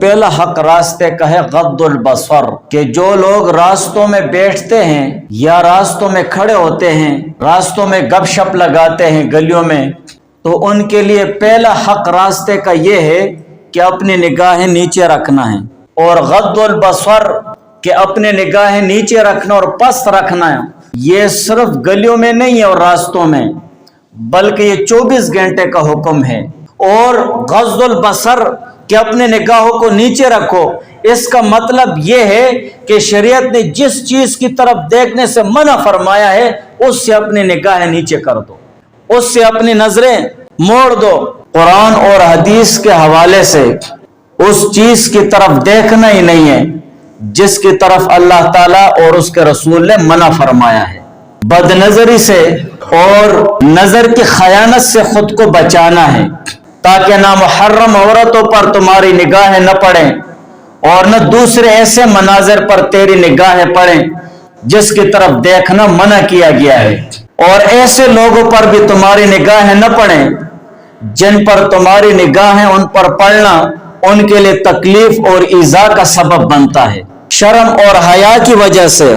پہلا حق راستے کا ہے غض البصر، کہ جو لوگ راستوں میں بیٹھتے ہیں یا راستوں میں کھڑے ہوتے ہیں، راستوں میں گپ شپ لگاتے ہیں گلیوں میں، تو ان کے لیے پہلا حق راستے کا یہ ہے کہ اپنی نگاہیں نیچے رکھنا ہے۔ اور غض البصر کہ اپنے نگاہیں نیچے رکھنا اور پست رکھنا ہے، یہ صرف گلیوں میں نہیں ہے اور راستوں میں، بلکہ یہ 24 گھنٹے کا حکم ہے۔ اور غض البصر کہ اپنے نگاہوں کو نیچے رکھو، اس کا مطلب یہ ہے کہ شریعت نے جس چیز کی طرف دیکھنے سے منع فرمایا ہے اس سے اپنی نگاہیں نیچے کر دو، اس سے اپنی نظریں موڑ دو۔ قرآن اور حدیث کے حوالے سے اس چیز کی طرف دیکھنا ہی نہیں ہے جس کی طرف اللہ تعالیٰ اور اس کے رسول نے منع فرمایا ہے۔ بد نظری سے اور نظر کی خیانت سے خود کو بچانا ہے، تاکہ نہ محرم عورتوں پر تمہاری نگاہیں نہ پڑیں اور نہ دوسرے ایسے مناظر پر تیری نگاہیں پڑیں جس کی طرف دیکھنا منع کیا گیا ہے، اور ایسے لوگوں پر بھی تمہاری نگاہیں نہ پڑیں جن پر تمہاری نگاہیں ان پر پڑنا ان کے لیے تکلیف اور ایذا کا سبب بنتا ہے۔ شرم اور حیا کی وجہ سے